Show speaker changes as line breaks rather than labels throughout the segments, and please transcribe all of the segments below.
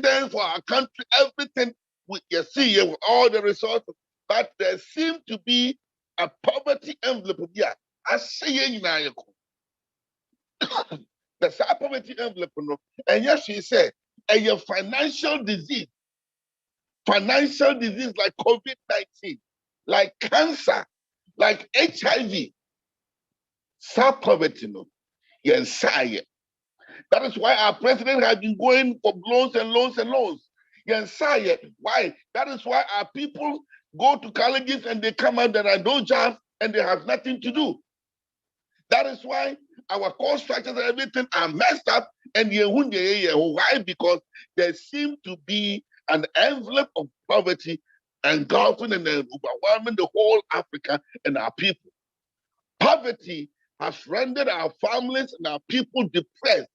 concerns for our country, everything you see with all the resources, but there seems to be a poverty envelope. Yeah, I say the poverty envelope, and yes, she said, a financial disease like COVID-19, like cancer, like HIV, poverty, yes, that is why our president has been going for loans and loans and loans. Yes, why? That is why our people go to colleges and they come out, there are no jobs and they have nothing to do. That is why our core structures and everything are messed up. And why? Because there seems to be an envelope of poverty engulfing and overwhelming the whole Africa and our people. Poverty has rendered our families and our people depressed,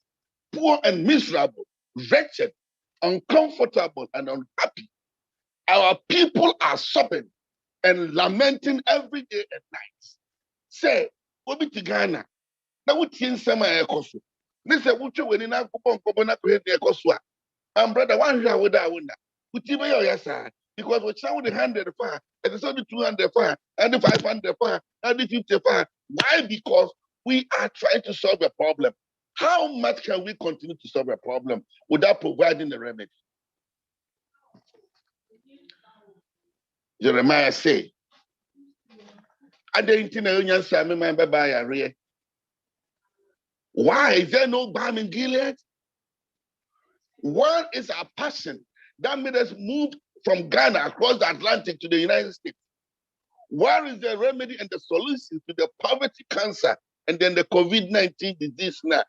poor and miserable, wretched, uncomfortable, and unhappy. Our people are sobbing and lamenting every day and night. Say, Obi to Ghana. Now we think some ekosu. This is what you when na kupon na ko hedi ekosu. And brother, one year with that one. Uti be your yasa because we chow the 100 far, and it's only 200 far, and the 500 far, and the 50 far. Why? Because we are trying to solve a problem. How much can we continue to solve a problem without providing a remedy? Jeremiah say, why is there no balm in Gilead? What is our passion that made us move from Ghana across the Atlantic to the United States? Where is the remedy and the solution to the poverty, cancer, and then the COVID-19 disease now?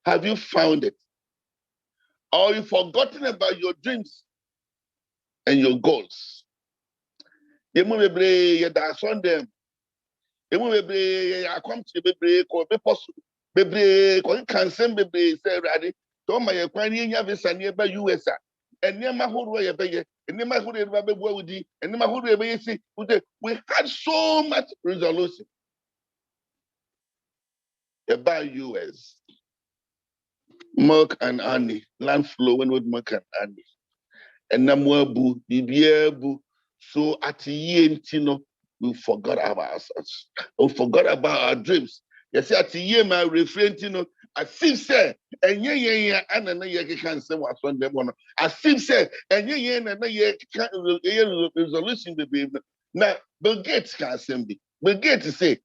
Have you found it? Or you forgotten about your dreams and your goals? You come to the cancel say ready. Don't my Ukrainian visa nearby US and near my whole way, and near my whole way, and my whole way. We had so much resolution about US. Milk and honey, land flowing with milk and honey. And Namuabu, Bibiabu, so at the year, we forgot about ourselves. We forgot about our dreams. You see, at the year, my refrain, I see, say, and and I can't say what's on them. I see, say, and resolution to be. Now, Bill Gates can't say, Bill Gates say,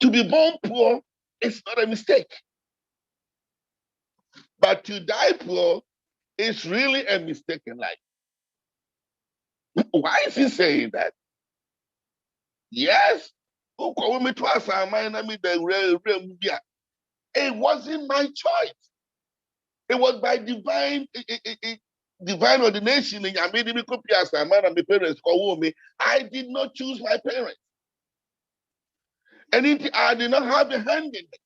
to be born poor is not a mistake. But to die poor is really a mistake in life. Why is he saying that? Yes, it wasn't my choice. It was by divine ordination. I did not choose my parents. And I did not have a hand in it.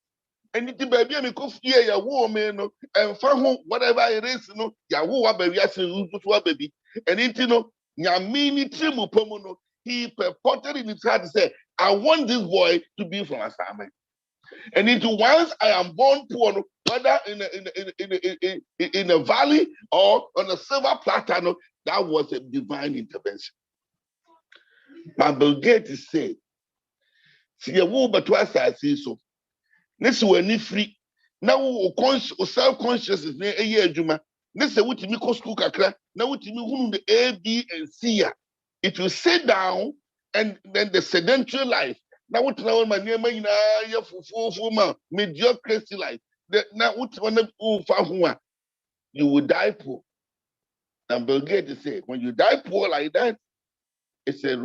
And it baby me ko fear ya woman no and fa ho whatever it is no ya wo baby asen ututu baby and it no nyame ni trimu pomu no he purported in his heart to say I want this boy to be from Asame. And into once I am born poor no, whether in a valley or on a silver platter no, that was a divine intervention. Bible Gates said see ya wo batwa asase so this when free now self-consciousness na eye adwuma this wuti mi ko school kakra na wuti mi hunu the A, B and C. It will sit down and then the sedentary life now wuti na won ma niema nyina ye fufu ma mediocracy life now wuti wana ufa ho a you will die poor. And Bill Gates say when you die poor like that it's a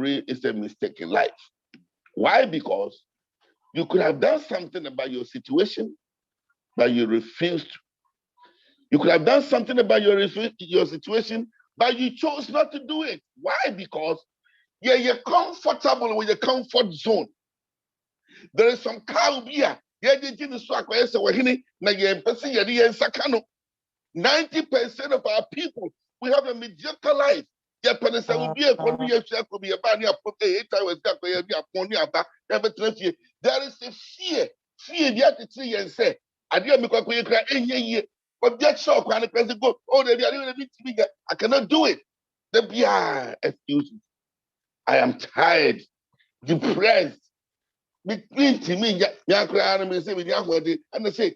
mistake in life. Why? Because you could have done something about your situation, but you refused. You could have done something about your situation, but you chose not to do it. Why? Because you're comfortable with your comfort zone. There is some cow here. 90% of our people, we have a mediocre life. There is a fear. Fear, you have to say and say, I didn't make a cry, but get shocked when the president go, oh, they are me. I cannot do it. The BI excuses. I am tired, depressed. Between me, and they say,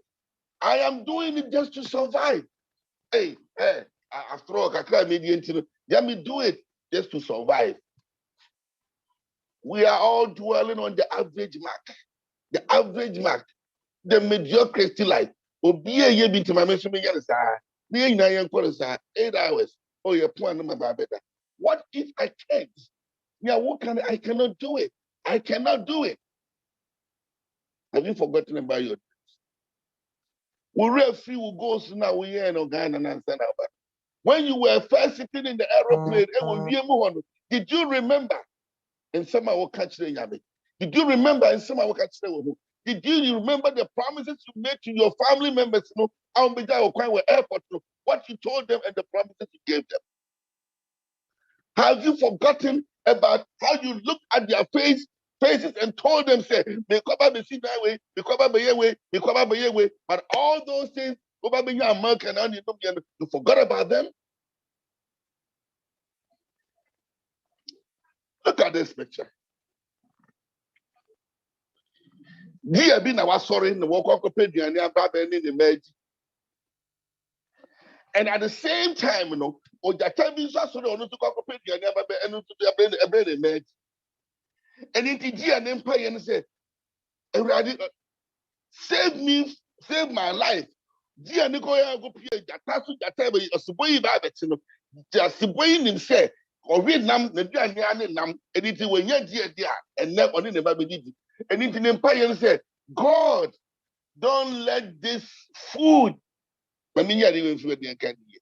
I am doing it just to survive. Hey, after all, I can't let me do it just to survive. We are all dwelling on the average mark. The average mark, the mediocrity life. Obi a ye binti ma me so me yare sa. Ne nyina ye nkore sa 8 hours. Oh, you plan no ba better. What if I can't? Yeah, I cannot do it. I cannot do it. Have you forgotten about your dreams? We real free will go so now we here in Ghana and answer now. When you were first sitting in the aeroplane, did you remember? In some I will catch the yabe. Did you remember in some I will catch the Did you remember the promises you made to your family members? No, airport. What you told them and the promises you gave them. Have you forgotten about how you looked at their faces and told them, say, me cover me see that way, me cover me way, me cover me way. But all those things, you forgot about them. Look at this picture. Dear being our sorry in the walk of the and at the same time, you know, or the time is also to cooperate and in empire and say, save me, save my life. Dear Nicoya go pay that time a subway babbit, you know, just subwaying him say, or read nam, the nam, and it when you're dear, and never on the baby. And in empire and say, God, don't let this food. I mean, you're even food the candy.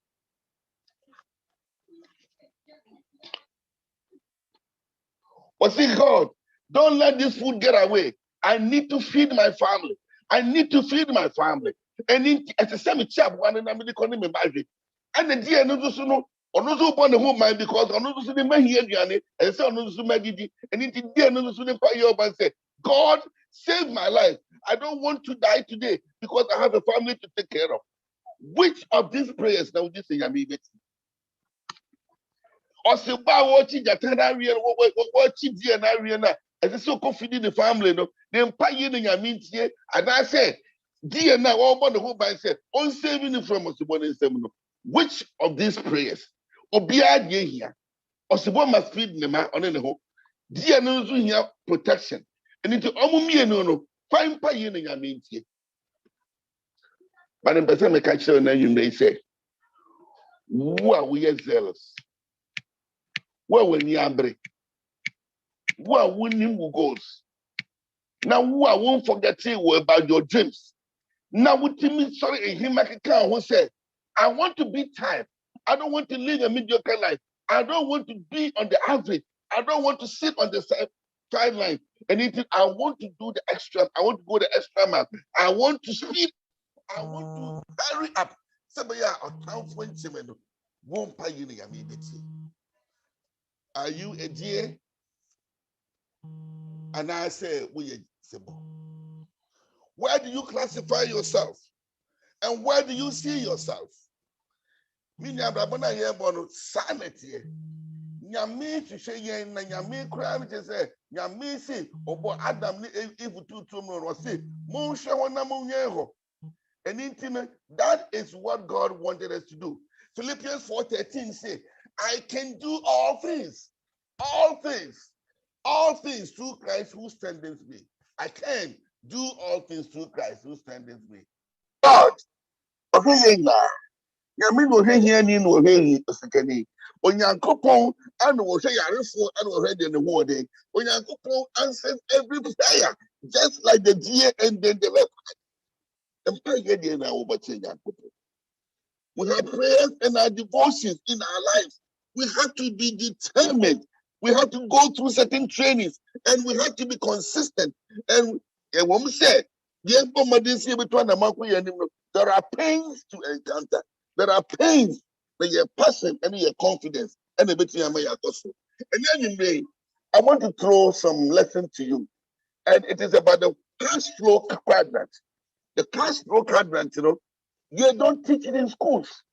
But see, God, don't let this food get away. I need to feed my family. I need to feed my family. And at the same time, one and I'm calling me married. And the dear no no or upon the home mind because on the man here and so on the and it dear no and say, God, save my life. I don't want to die today because I have a family to take care of. Which of these prayers now this is Yami? Or say, watching that area, watching the area, as it's so confident in the family, no, the empire in your means here, and I said, dear now, all about the whole by said, on saving it from us, which of these prayers, or be idea here, or Sibon must feed the man on the whole, dear no here protection, and into Omumi no, fine pie in your means here. But in person, I catch you, and you may say, who are we zealous? Where when you break? Who are winning who goes? Now who I won't forget you about your dreams. Now with me, sorry, a him who said, I want to be tired. I don't want to live a mediocre life. I don't want to be on the average. I don't want to sit on the sideline. Anything. I want to do the extra. I want to go the extra mile. I want to speed. I want to hurry up. Somebody won't pay you immediately. Are you a dear? And I say, where do you classify yourself? And where do you see yourself? Sanity. Nyame to say yen na nyame kra no say nyame say obo Adam ni if tutu no ro say mon hwe wona mon yen ho. And that is what God wanted us to do. Philippians 4:13 say, I can do all things through Christ who strengthens me. I can do all things through Christ who strengthens me. God, okay, Yami no here ni no here sekani. Onyankopon and wo hwe yarefo and wo hwe the whole day. Onyankopon answers every prayer just like the deer and then the leopard. We have prayers and our devotions in our lives. We have to be determined. We have to go through certain trainings and we have to be consistent. And when we say, there are pains to encounter. There are pains that your passion and your confidence and everything. And anyway, I want to throw some lesson to you. And it is about the cash flow quadrant. The cash flow quadrant, you don't teach it in schools.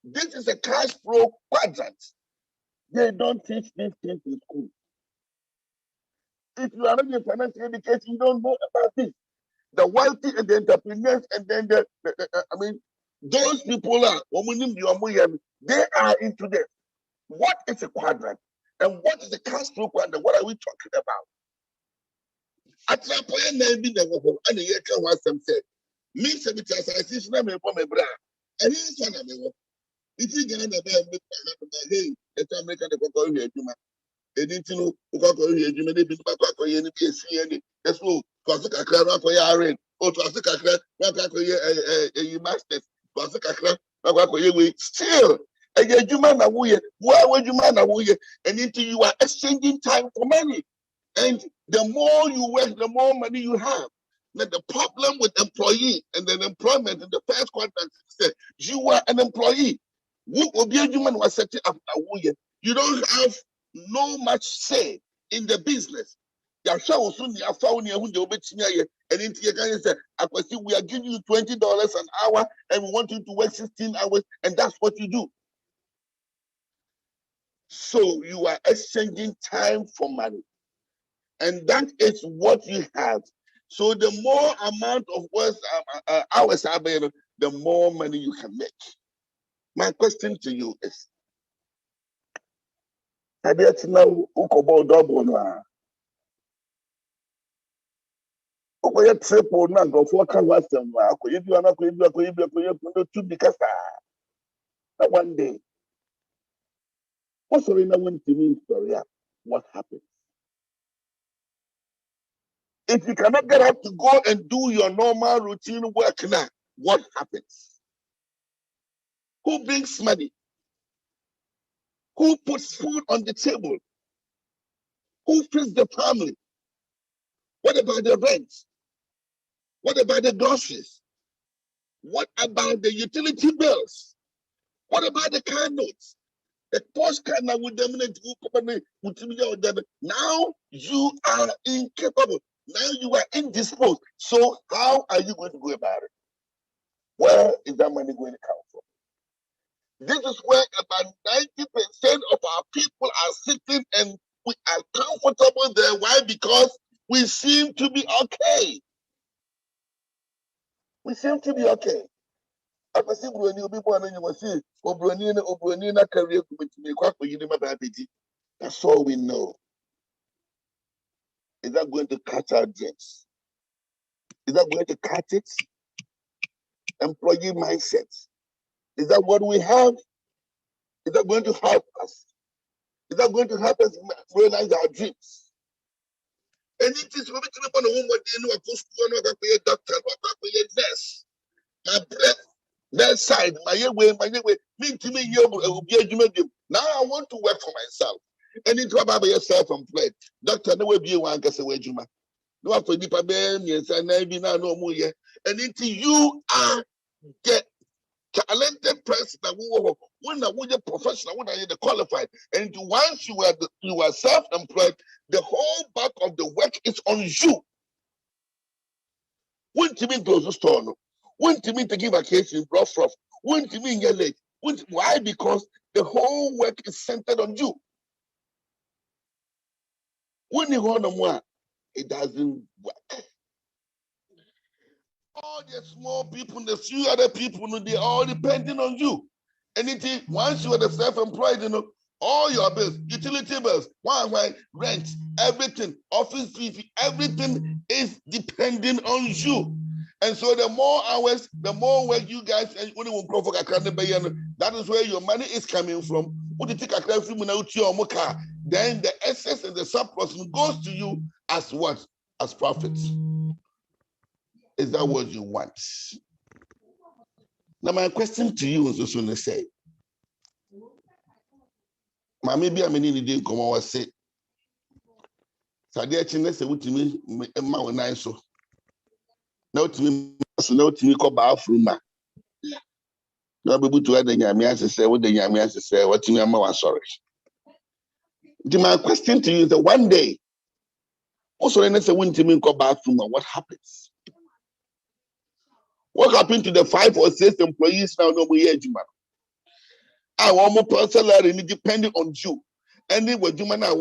This is a cash flow quadrant. They don't teach these things in school. If you are not in financial education, you don't know about this. The wealthy and the entrepreneurs, and then those people they are into this. What is a quadrant? And what is a cash flow quadrant? What are we talking about? At that point, and the year can was some said, me sabit association na me bomb bra. And he's one of me. If you get the hey, it's American the call here, Juma. They didn't know who got here, Juma. They been back for any PSC. That's all. Because I can't for your or to ask a masters. Still, and Juma na wuye. Why would you man a wuye? And into you are exchanging time for money. And the more you work, the more money you have. Now the problem with employee and then employment in the first quadrant is that you are an employee. You don't have no much say in the business. And we are giving you $20 an hour and we want you to work 16 hours, and that's what you do. So you are exchanging time for money. And that is what you have. So the more amount of hours available, the more money you can make. My question to you is, have you now double triple now go for can one day. What's the when to me story? What happened? If you cannot get up to go and do your normal routine work now, what happens? Who brings money? Who puts food on the table? Who feeds the family? What about the rent? What about the groceries? What about the utility bills? What about the car notes? The post car now with them now you are incapable. Now you are indisposed. So how are you going to go about it? Where is that money going to come from? This is where about 90% of our people are sitting, and we are comfortable there. Why? Because we seem to be okay. We seem to be okay. That's all we know. Is that going to catch our dreams? Is that going to catch it? Employee mindset. Is that what we have? Is that going to help us? Is that going to help us realize our dreams? And it is what we can a doctor, nurse. My breath, that side, my way, mean to me, now I want to work for myself. And into a self-employed. Doctor, no way be one case away, Juma. No for the yes, and maybe now no more. And into you are the talented person when I was a professional, when I had qualified. And once you are self-employed, the whole back of the work is on you. When to me close the store, no. When to me to give vacation, rough. When to me get late. Why? Because the whole work is centered on you. When you want more, it doesn't work. All the small people, the few other people, they're all depending on you. Anything, once you are the self-employed, all your bills, utility bills, rent, everything, office fee, everything is depending on you. And so the more hours, the more work you guys, and that is where your money is coming from. Then the excess and the surplus goes to you as what? As profits. Is that what you want? Now my question to you is also to say, maybe I'm in the come on say, Sadia Chine say what to me, Emma when I so. Now to me call bathroom. No be able to add the Yamias say what the Yamias say, what to me, I'm sorry. My question to you is that one day, also, when I say when to me call bathroom, what happens? What happened to the 5 or 6 employees now? No, we I want more personal salary depending on you. And then what you man are.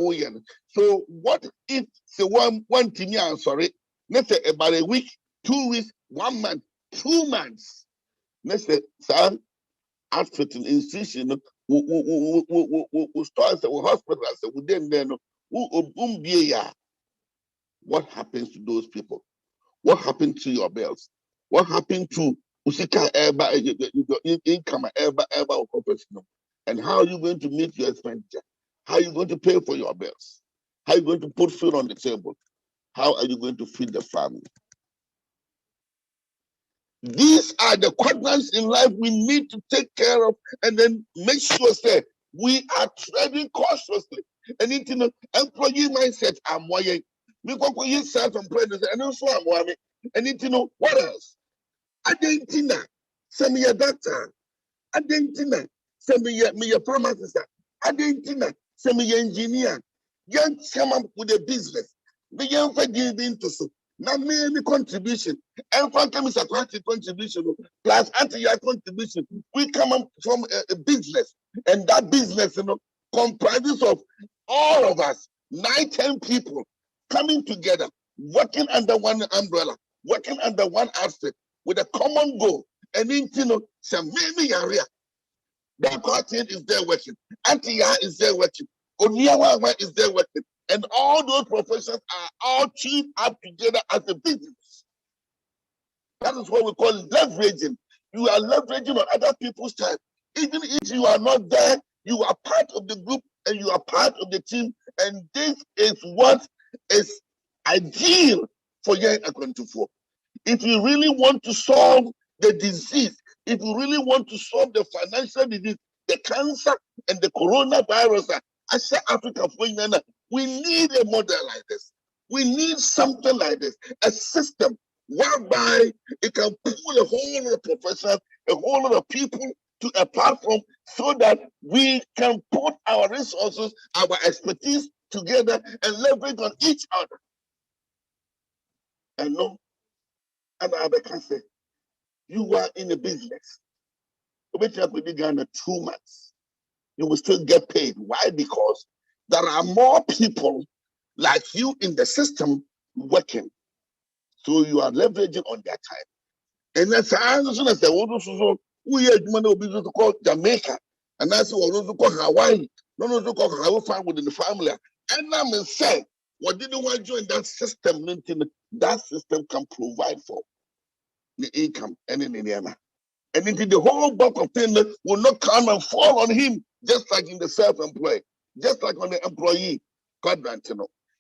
So what if the one thing I'm sorry, let's say about a week, 2 weeks, 1 month, 2 months. Let's say sir, hospital institution we start the hospital then what happens to those people? What happened to your bills? What happened to your income ever professional? And how are you going to meet your expenditure? How are you going to pay for your bills? How are you going to put food on the table? How are you going to feed the family? These are the quadrants in life we need to take care of and then make sure that we are treading cautiously. And employee mindset, I'm worrying. We go for self-employed and also I'm worrying. And what else? Adentina, send me a doctor. Adentina, send me a pharmacist. Adentina, send me an engineer. Young come up with a business. The young for giving to so. Now, maybe contribution. And for come is a contribution plus anti-year contribution. We come up from a business, and that business, comprises of all of us, 9, 10 people coming together, working under one umbrella, working under one aspect with a common goal. And some maybe area. The quartet is there working. Antia is there working. Oniawa is there working. And all those professions are all teamed up together as a business. That is what we call leveraging. You are leveraging on other people's time. Even if you are not there, you are part of the group and you are part of the team. And this is what is ideal for Young 24. If you really want to solve the disease, if you really want to solve the financial disease, the cancer and the coronavirus, I say Africa, we need a model like this. We need something like this, a system whereby it can pull a whole lot of professionals, a whole lot of people to a platform so that we can put our resources, our expertise together and leverage on each other. And no, and I can say, you are in a business. With Ghana 2 months, you will still get paid. Why? Because there are more people like you in the system working. So you are leveraging on their time. And that's as soon as they want to we are business to call Jamaica. And that's what we call Hawaii. No, call Hawaii farm within the family. And I'm saying, what didn't want to join that system? That system can provide for the income and in Indiana. And into the whole bulk of things will not come and fall on him, just like in the self-employed, just like on the employee quadrant.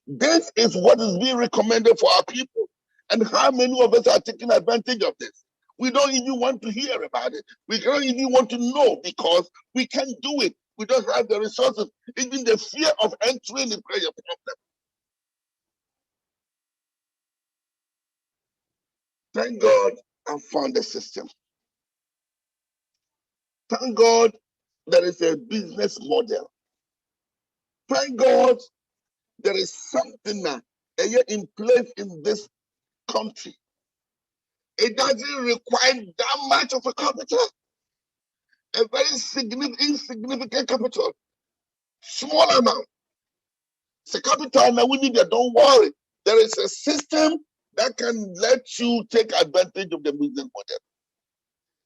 This is what is being recommended for our people. And how many of us are taking advantage of this? We don't even want to hear about it. We don't even want to know because we can't do it. We don't have the resources. Even the fear of entering the prayer problem. Thank God I found the system. Thank God there is a business model. Thank God there is something now in place in this country. It doesn't require that much of a capital. A very insignificant capital. Small amount. It's a capital now we need it. Don't worry. There is a system that can let you take advantage of the business model.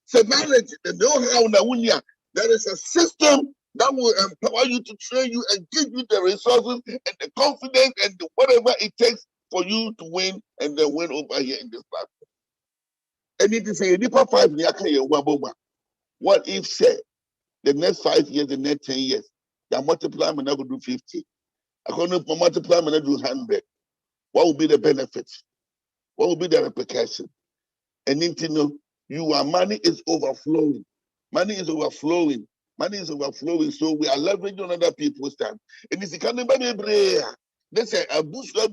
So manage the know-how now. There is a system that will empower you to train you and give you the resources and the confidence and whatever it takes for you to win and then win over here in this platform. And it is a deeper 5 years. What if say the next 5 years, the next 10 years, they multiply and never do 50. According to multiply and do 100. What will be the benefits? What will be the repercussion? And your money is overflowing. Money is overflowing. Money is overflowing. So we are leveraging on other people's time. And it's kind of they say a bush. Not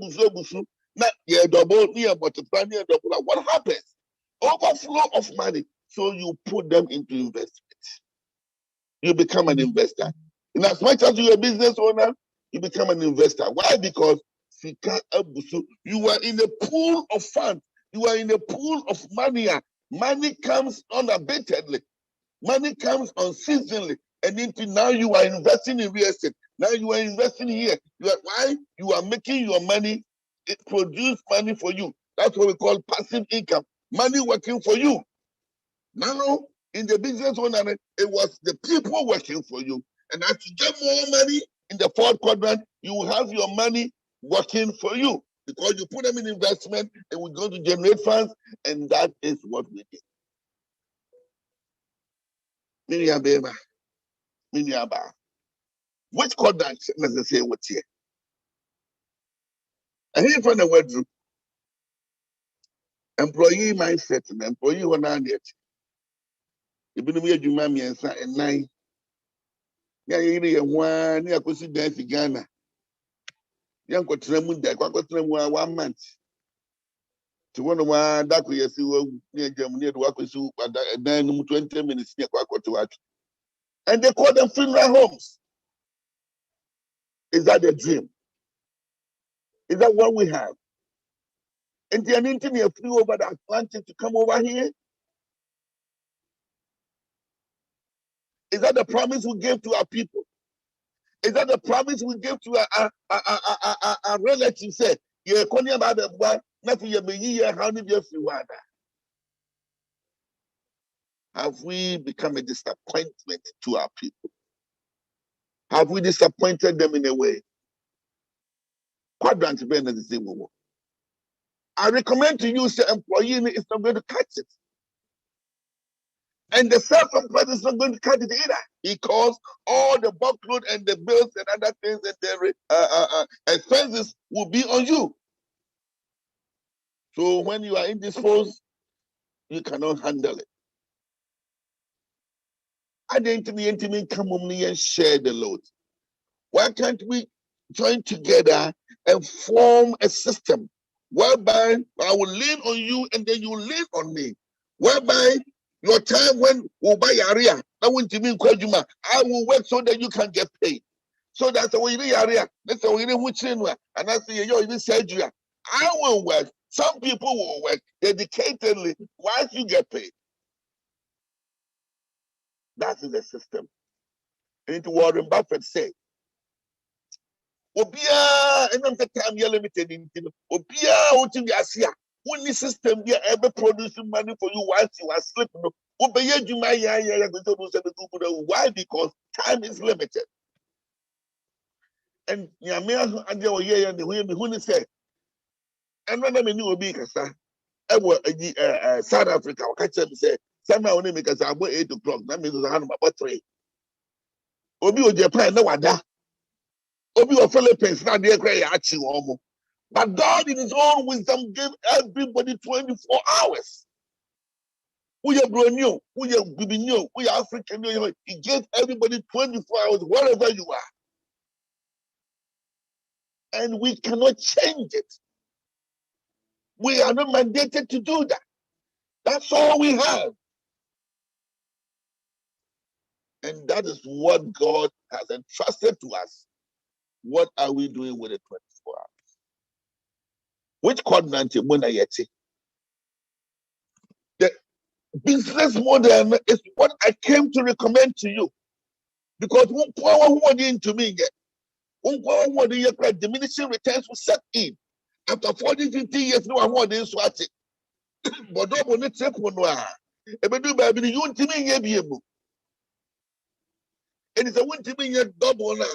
double, multiply, double. What happens? Overflow of money. So you put them into investment. You become an investor. And as much as you're a business owner, you become an investor. Why? Because you are in a pool of funds. You are in a pool of money Money comes unabatedly. Money comes unceasingly. And into now you are investing in real estate. Now you are investing here. Why? You are making your money. It produces money for you. That's what we call passive income. Money working for you. Now, in the business owner, it was the people working for you. And as you get more money in the fourth quadrant, you will have your money working for you because you put them in investment and we're going to generate funds, and that is what we did. Which quadrant does it say what's here? And here from the word group, employee mindset and employee one hand yet. You've been here, you mammy and 9. Yeah, you're one, you're going to dance in Ghana. Yonkodoradio DOES 1 month. To one of my dark years, near Germany, to work with you, but then 20 minutes near Quackot. And they call them funeral homes. Is that the dream? Is that what we have? And the engineer flew over the Atlantic to come over here? Is that the promise we gave to our people? Is that the promise we gave to our relatives? Say, you're calling about the one, nothing you're being here, how did you feel? Have we become a disappointment to our people? Have we disappointed them in a way? Quadrant is the same. I recommend to you, say, employee is not going to catch it. And the self-employed is not going to catch it either, because all the workload and the bills and other things and the expenses will be on you. So when you are indisposed, you cannot handle it. I didn't come on me and share the load. Why can't we join together and form a system whereby I will lean on you and then you will lean on me? Whereby your time when we'll buy area, I will work so that you can get paid. So that's the way you area. That's the way you and I say, yo, this surgery. I will work. Some people will work dedicatedly whilst you get paid. That is the system. And Warren Buffett said, Obia, and I'm the time you're limited in Obia, what you are here. When the system be ever producing money for you whilst you are sleeping. Why? Because time is limited. And Yamia and your year and the way me say, and when I knew a big South Africa, I catch them say, somehow only because I'm 8 o'clock. That means I have about 3. Obi Japan, no wada. Obi of Philippines, not the cry almost. But God in his own wisdom gave everybody 24 hours. We are Brunio, we are Bibinio, we are African. He gave everybody 24 hours, wherever you are. And we cannot change it. We are not mandated to do that. That's all we have. And that is what God has entrusted to us. What are we doing with the 24 hours? Which quadrant the business model is what I came to recommend to you. Because to me, diminishing returns will set in. After 40, 50 years, no one is swatting. But don't want to take one. You want to be able. And it's a win to me yet double now.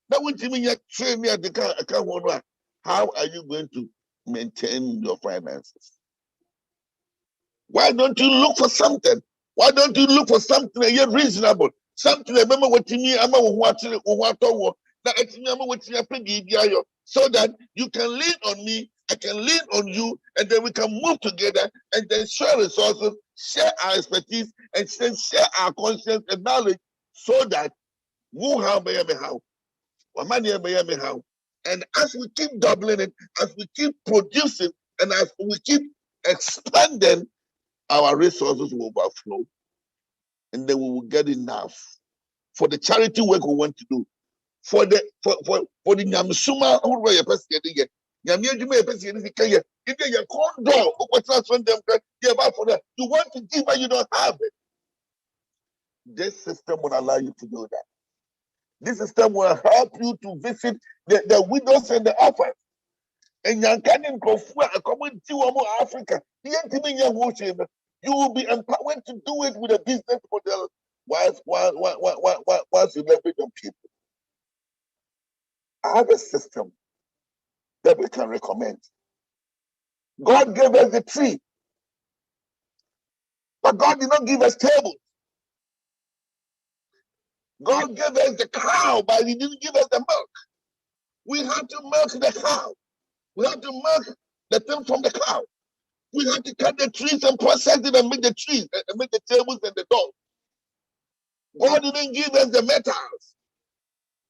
That win to me yet train me at the account. How are you going to maintain your finances? Why don't you look for something? Why don't you look for something yet reasonable? Something remember what you mean, so that you can lean on me, I can lean on you, and then we can move together and then share resources, share our expertise, and then share our conscience and knowledge so that we'll have how. And as we keep doubling it, as we keep producing, and as we keep expanding, our resources will overflow. And then we will get enough for the charity work we want to do. For the Nyamsuma, who were your person, Nyame adwuma e pese ni sika ye. If you condom, what transfer them you about for that. You want to give but you don't have it. This system will allow you to do that. This system will help you to visit the widows and the orphans. And Yankanin Kofua, a community of Africa, you will be empowered to do it with a business model whilst you leverage on people. I have a system that we can recommend. God gave us the tree, but God did not give us tables. God gave us the cow, but He didn't give us the milk. We have to milk the cow. We have to milk the thing from the cow. We have to cut the trees and process it and make the trees and make the tables and the doors. God didn't give us the metals,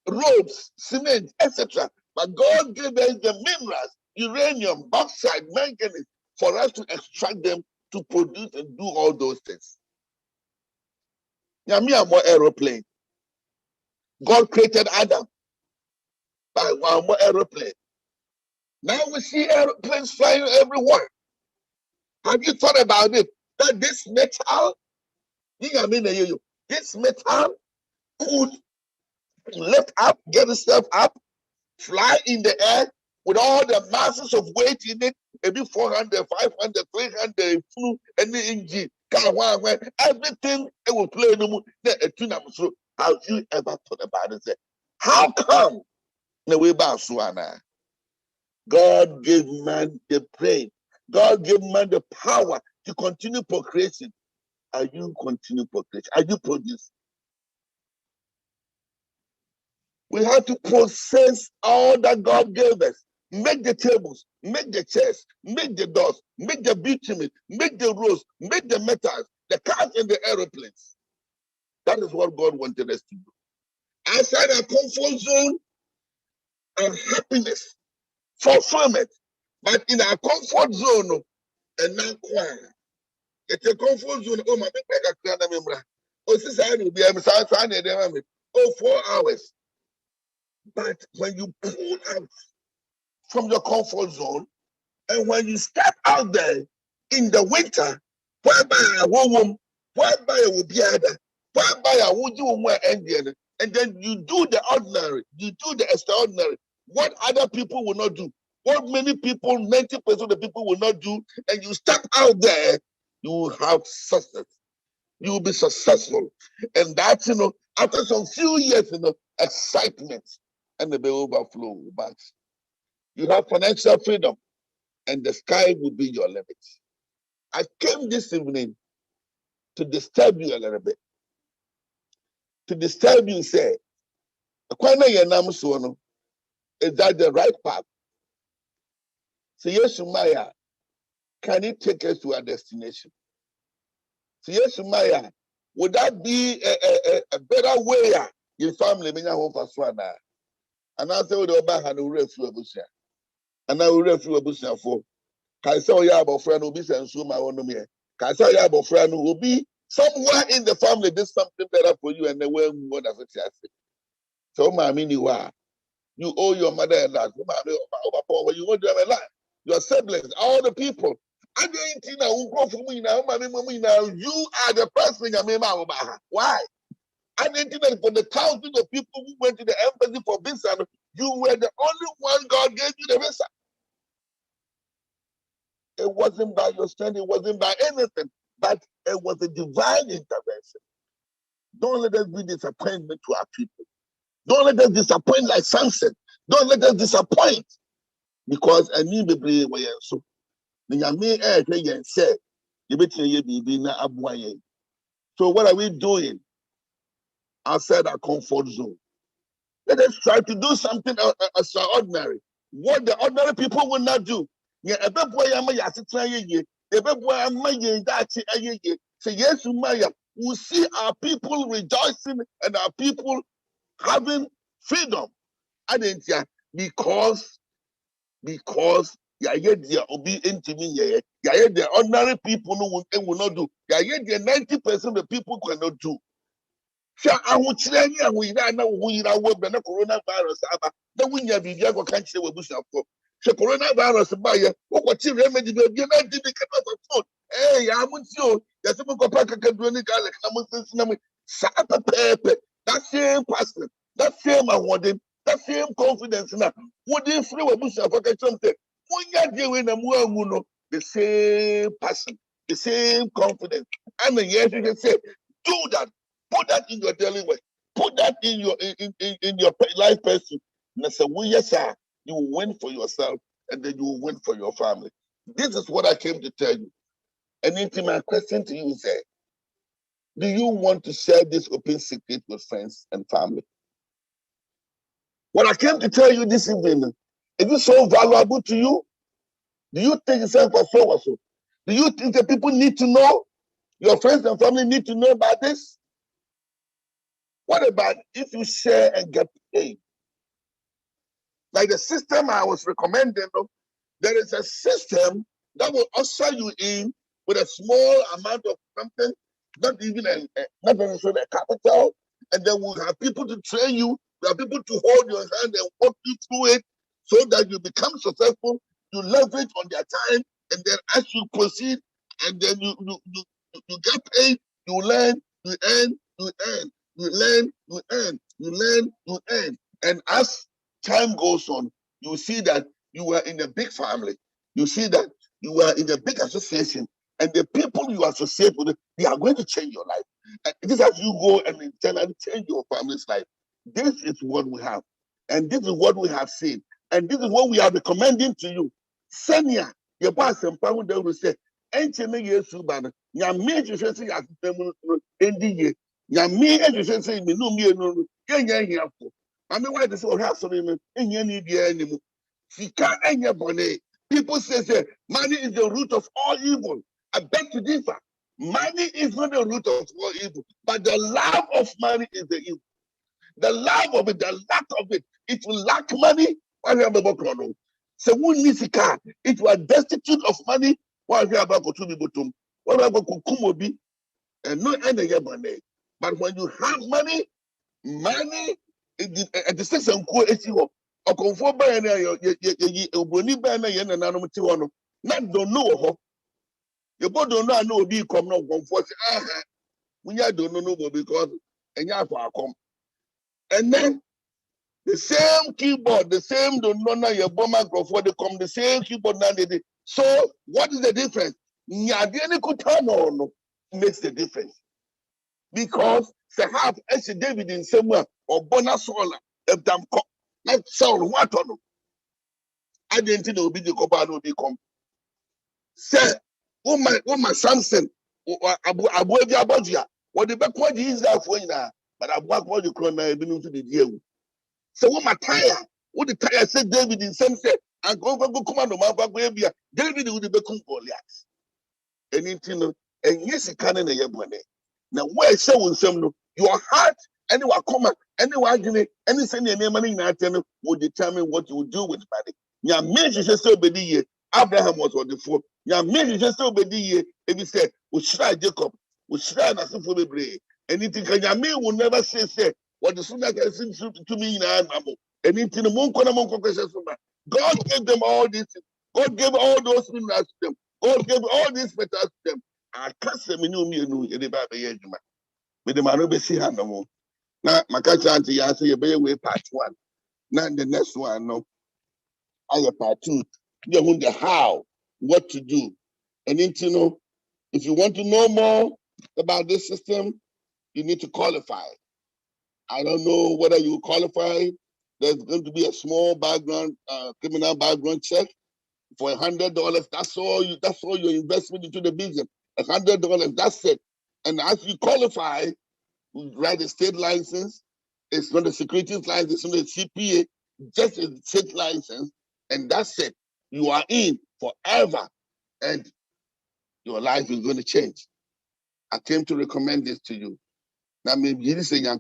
ropes, cement, etc. But God gave us the minerals, uranium, bauxite, manganese, for us to extract them to produce and do all those things. Nyame more aeroplane. God created Adam by one more aeroplane. Now we see airplanes flying everywhere. Have you thought about it? That this metal, this metal could lift up, get itself up, fly in the air with all the masses of weight in it, maybe 400, 500, 300, flew, any engine, everything it will play no more. Have you ever thought about it? How come the way back Suana? God gave man the brain. God gave man the power to continue procreation. Are you continue procreation? Are you producing? We have to process all that God gave us. Make the tables, make the chairs, make the doors, make the bitumen, make the roads, make the metals, the cars and the aeroplanes. That is what God wanted us to do. Outside our comfort zone and happiness, fulfillment. But in our comfort zone, and now choir. It's a comfort zone. Oh, my big bag of member. Oh, society will be oh, 4 hours. But when you pull out from your comfort zone, and when you step out there in the winter, whereby a woman, whereby a wobiada, whereby a woman, and then you do the ordinary, you do the extraordinary, what other people will not do, what many people, 90% of the people will not do, and you step out there, you will have success. You will be successful. And that's, after some few years, excitement and the overflow. But you have financial freedom and the sky will be your limit. I came this evening to disturb you a little bit. To disturb you, say, is that the right path? So, yes, Maya, can it take us to our destination? So, yes, Maya, would that be a better way? Your family, me home for Swana. And I say, we don't buy no refuge abusia. And I will refuge abusia for. Can say, yeah, but friend will be sent so my own me. Can say, yeah, but friend will be somewhere in the family. There's something better for you, and the way we want to say. So, my mini you owe your mother a lot. You want to have a lot. Your siblings, all the people. I don't know who go for me now. You are the person. Why? I didn't know for the thousands of people who went to the embassy for visa, you were the only one God gave you the visa. It wasn't by your strength, it wasn't by anything, but it was a divine intervention. Don't let us be disappointment to our people. Don't let us disappoint like Samson. Don't let us disappoint. Because I need to be so. So what are we doing outside our comfort zone? Let us try to do something extraordinary. What the ordinary people will not do. So yes, we see our people rejoicing and our people having freedom. Because the ordinary people will not do. 90% of the people cannot do. Coronavirus, The coronavirus buyer, what you remedy be given because of food. Hey, I want you. There's some go pack a doing garlic. I'm going to pepe. That same person, that same awarding, that same confidence now. What if free wa bush of a something? When you do in a more, the same person, the same confidence. And then yes, you can say, do that. Put that in your daily work. Put that in your life person. And I say, well, yes, sir. You will win for yourself, and then you will win for your family. This is what I came to tell you. And my question to you is, do you want to share this open secret with friends and family? What I came to tell you this evening, is it so valuable to you? Do you think it's so or so? Do you think that people need to know? Your friends and family need to know about this? What about if you share and get paid? Like the system I was recommending, there is a system that will usher you in with a small amount of something, not even not necessarily a capital, and then we'll have people to train you, we have people to hold your hand and walk you through it so that you become successful, you leverage on their time, and then as you proceed, and then you get paid, you learn, you earn, you earn, you learn, you earn, you learn, you earn. And as time goes on, you see that you are in a big family. You see that you are in a big association, and the people you associate with, they are going to change your life. And this is as you go and internally change your family's life. This is what we have, and this is what we have seen, and this is what we are recommending to you. Senior, your boss and power they will say, "Enchene Yesu bana, nyame hwehwe se yasem no endi ye, nyame hwehwe se me no mie no yenya hiafo." I mean, why this will have something in any anymore? People say money is the root of all evil. I beg to differ. Money is not the root of all evil, but the love of money is the evil. The love of it, the lack of it. It will lack money. So who needs a car? It was destitute of money. Why we about to be bottom? What about Kukumobi? And no end of money. But when you have money, money at the station ko esi ho okonfo ba na ye obroni ba na ye nananom ti ho no na don't know ho ye bodo no na obi kom no okonfo say aha munya don't know because enya afọ akom. And then the same keyboard, the same don't know na ye bo microphone they come the same keyboard na they. So what is the difference? Nyade ni kuta no makes the difference. Because se have as David in somewhere or Bonasola if them come like Saul what on I didn't know be the copa no be come. Say my Samson Abu Abadia what the back what is that for now but Abu what you call my been to the deal. So what my tire what the tire said David in some say and go come on my David would be come Goliath. Anything and yes it can in a yabone. Now where so your heart, anyone come, anyone give any send your name money will determine what you will do with money. Your major just so be Abraham was on the phone. Your major just so be if he said, we try Jacob, we try as if we be anything can your man will never say what the sooner can seem to me in our mammal. Anything the moon question. God gave them all this, God gave all those minerals to them, God gave all these metals to them. I can't say me no anybody. With the man see her no more. Now, my catch auntie, I say, you part one. Now, the next one, no, I have part two. You want the how, what to do. And then, if you want to know more about this system, you need to qualify. I don't know whether you qualify. There's going to be a small background, criminal background check for $100. That's all your investment into the business. $100, that's it. And as you qualify, you write a state license. It's not a securities license, it's not a CPA, just a state license, and that's it. You are in forever, and your life is going to change. I came to recommend this to you. Now, maybe you say, so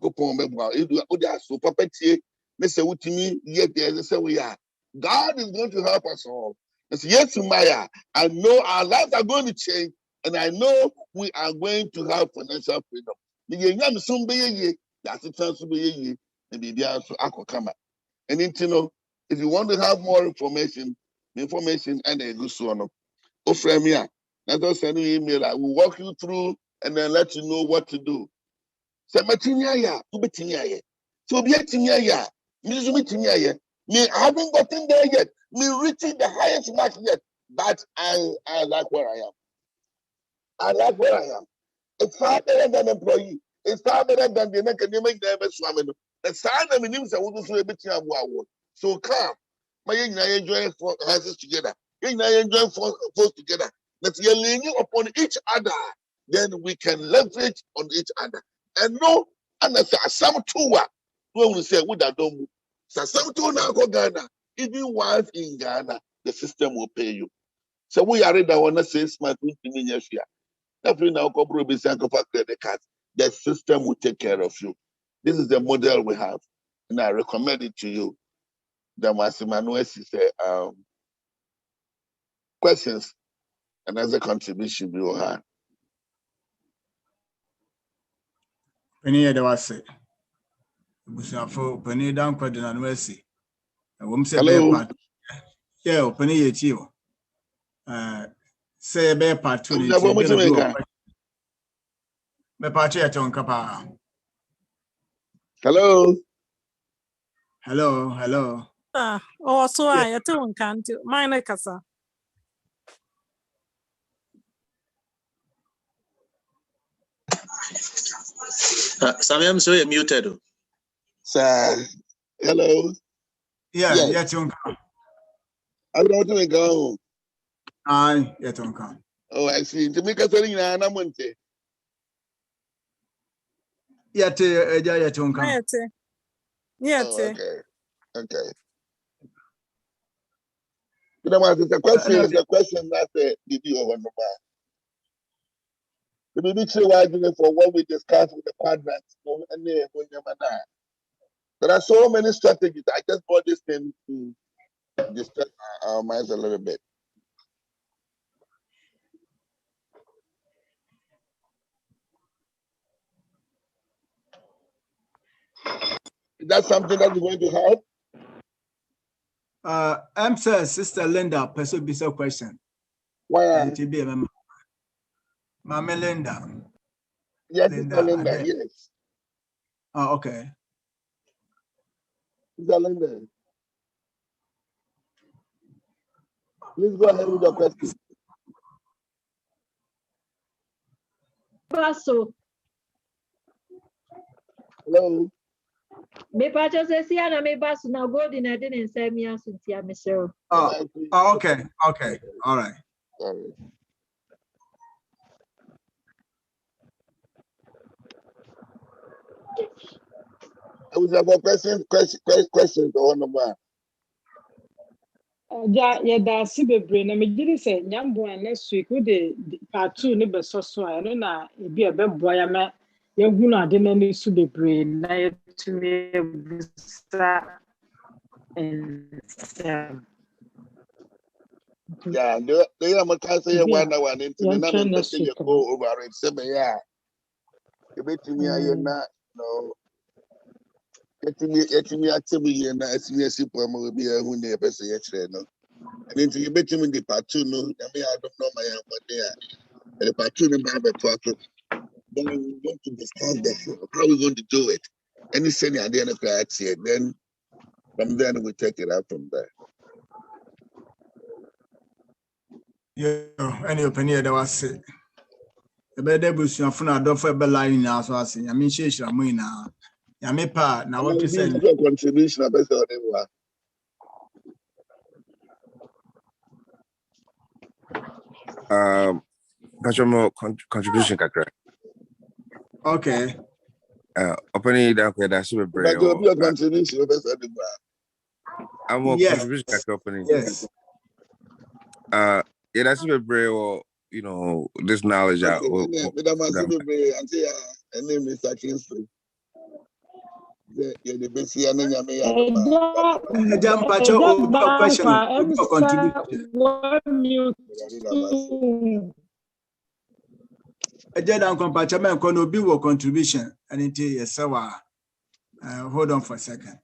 we are. God is going to help us all. It's yes, Maya. I know our lives are going to change, and I know we are going to have financial freedom. And if you want to have more information, information and a good one. Oh, friend, yeah. Let us send you email. I will walk you through and then let you know what to do. So, Matinia, ya, Ubetinia, so be a tinia, ya, Mizumitinia, me, I haven't gotten there yet, me reaching the highest mark yet, but I like where I am. I like where I am. It's far better than employee. It's far better than the academic swimming. The sign of the names are also a bit of war. So come, my enjoy hands together. Enjoy force together. That you're leaning upon each other, then we can leverage on each other. And no, and that's some two. When we say, would I don't some two now go Ghana. Even once in Ghana, the system will pay you. So we are ready. I want to say, smart years here. Every now, the system will take care of you. This is the model we have, and I recommend it to you. The Masimanuesi say questions and as a contribution you have.
Penny, there was it. For Penny down Quadrant and Wessie. A woman said, yeah, Penny, it's you. Say a bear part 2. Me party at Yonkapa.
Hello.
Hello. Oh, so I don't can't do mine casa.
Samuel, so you're muted.
Sir. Hello.
Yeah, Yonka.
I don't want to go.
Aye, Yonka.
Oh, I see. To make a thing, I'm going to.
Yonka.
Yeah.
Okay. You know what? It's a question that did you over the bar? The BB argument for what we discussed with the quadrants. There are so many strategies. I just brought this thing to distract our minds a little bit. Is that something that you're going to help?
I'm sir, Sister Linda, pursue this question.
Why?
Mama Linda.
Yes, Linda, yes.
Oh, okay.
Linda. Please go ahead with your question.
Basso.
Hello.
Me pacho se si ana me basso na go di na didn't say me as Cynthia Michelle.
Oh, okay. All right.
Sorry. I was about questions on the man.
Yeah, that's a brain. I mean, didn't say Yambo next week with the part 2 neighbors so I don't know if be a bad boy. I met your guna didn't need to be brain. I to me
Yeah, they are my cousin. One into the number that you go over it. 7 years. You bet me, I am not no. Get me activity and as me a super will be a who never say it. No, and into you bet him in the part 2. No, I mean, I don't know my but there. And the part 2 have a profit. Then we going to discuss how we're going to do it. Any senior at the end of that here, then from then we take it out from there.
Yeah, any opinion that was it. The better bush your phone, I don't for a line now. So I say, I mean, she's a winner. Yamepa, now what you say?
Your contribution, I bet
contribution kakra.
Okay.
Opening that that's a break.
Your contribution,
I'm more contribution kakra opening.
Yes.
Yeah, that's a break or you know this knowledge out.
And name is Kingsley. The best year
contribution and it is hold on for a second.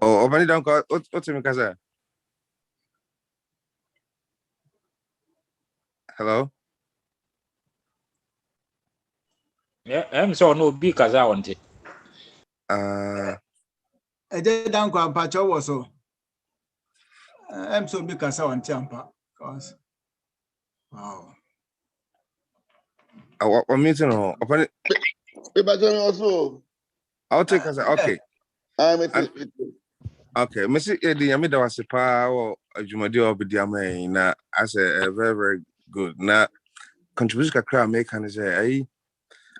Oh, Obani don't call. What's in Kaza? Hello.
Yeah, I'm so no big as I want it.
Eje danko ampacho wo so. Em so bi kasa on tiampa. Cause wow.
I'm meeting on. Obani.
Also,
I'll take Kaza. Okay.
I'm
Okay. Missy Eddie, I mean that was a power. Jumadi Obidiame. Na I say very very good. Na contribution kakra make can say I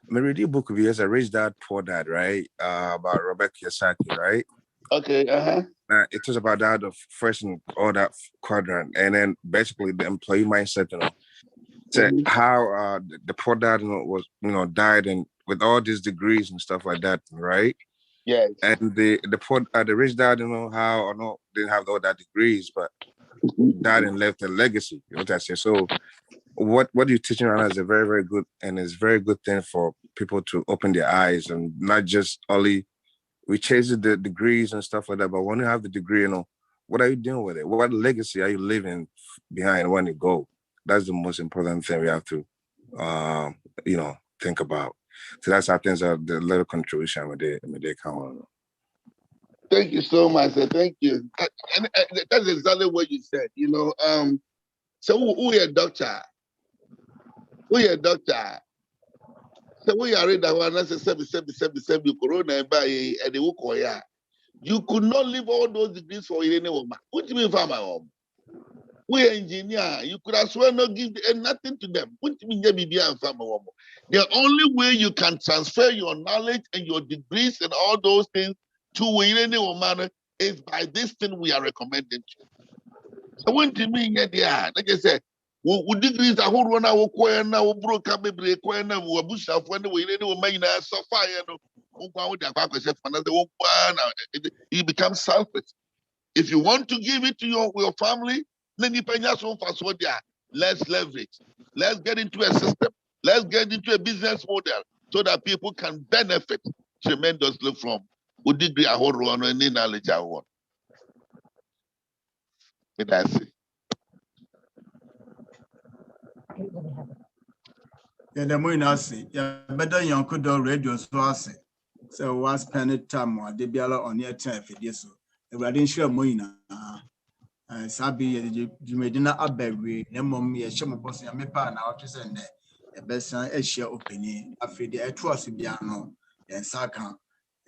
read a book of years. I Rich Dad Poor Dad, right? About Robert Kiyosaki, right?
okay.
It was about that the first and all that quadrant, and then basically the employee mindset, so how the poor dad was died and with all these degrees and stuff like that, right?
Yes.
And the poor the rich dad, how or no didn't have all that degrees, but died and left a legacy. You know what I say? So what you're teaching right now is a very very good and it's very good thing for people to open their eyes and not just only we chase the degrees and stuff like that, but when you have the degree, what are you doing with it? What legacy are you leaving behind when you go? That's the most important thing we have to, think about. So that's how things are the little contribution with they come on.
Thank you so much. Thank you. And that's exactly what you said. So who are a doctor? Who are a doctor? So we are read that one. That's a 7 corona by and the Wukoya. You could not leave all those degrees for any woman. What do you mean, farmer? We engineer. You could as well not give nothing to them. What do you mean, and farmer? The only way you can transfer your knowledge and your degrees and all those things to any woman is by this thing we are recommending. So when to me, yeah, like I said, we degrees are whole one hour choir now, broke up a break, choir now, we bush off when we didn't make so fire. You become selfish. If you want to give it to your family, then you pay us one fast what they are. Let's leverage. Let's get into a system. Let's get into a business model so that people can benefit tremendously from who degree a whole run and any knowledge I want. That's it.
Yeah, the moon I see. Yeah, better Yonkodoradio so I say. So was spend time or the biala on your time for this. The wedding sure moina. Sabi you made not a baby, no mum, ye sham boss and me pan out to send the best a share opinion. I feel the trust biano and Saka.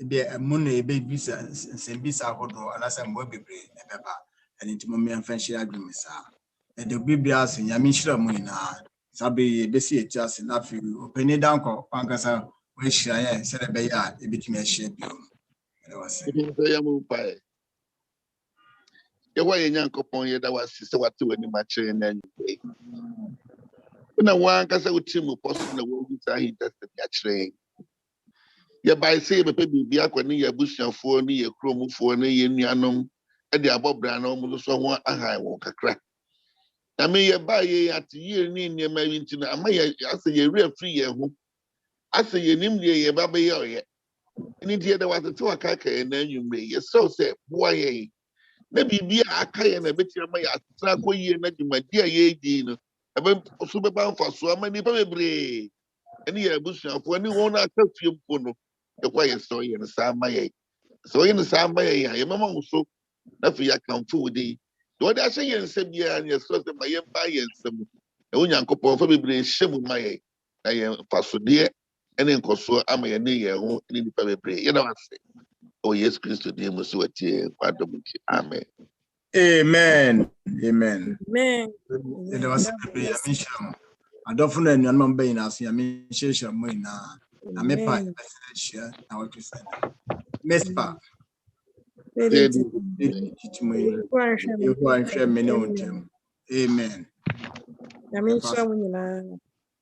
Be a money baby and send bisa hodo and as I'm webby and pepper and into mommy and fancy agreement, sir. And the Bibias and Yamishra Moina. Sabi besi just enough you opinion down call Pankasa, which I said a bay a bit me a shape you.
Why Yankopon that was sister what to any match and then when I want because I would team possible the world he tested that train. Yeah, by say baby be a when you bush and for near chrome for near Yanum and the above brand almost so one a high walk a crack. I mean, you buy at year near my winter. I may say a real free year home. I say you name ye baby yet. And indeed there was a 2 o'clock and then you may so say, boy. Maybe be a kind of bit of my Sako and my dear Yadin. About super bound for so many probably any bush of when you want to tell you for the quiet story in the Samay. So in the Samay, I am also not for your come food. What I say and said, yeah, and your source of my empire and some. The one uncle probably shame my I am for dear and then Koso, I'm a near home in the probably. You know what I say? Oh, yes, Christo, dear Monsieur, amen.
Amen. Amen.
Amen.
It was a mission. I don't find any number in us. I mean, Shisha Moina. I may buy
Amen.
a share. Now, what you said. Miss Pa,
Very
teach me. You want to many on them. Amen.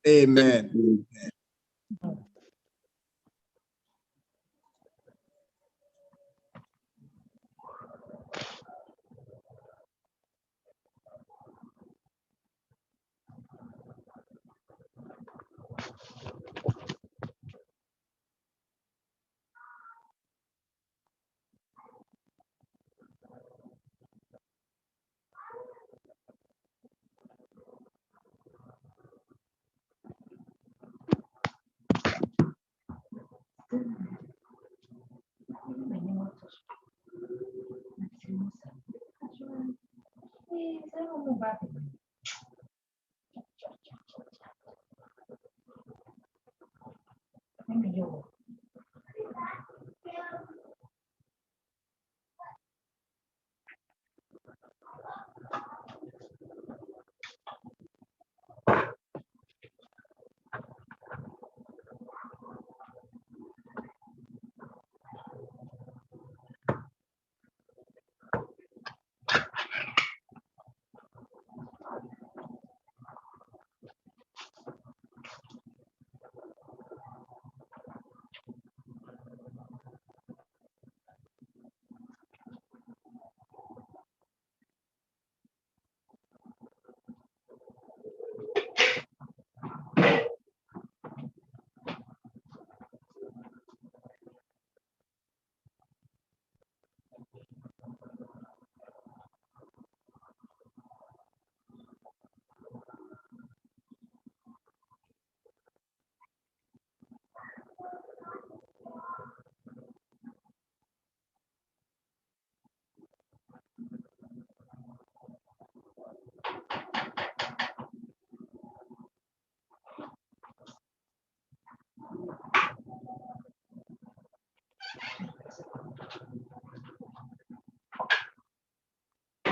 Amen.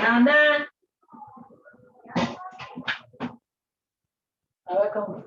Nana. Welcome.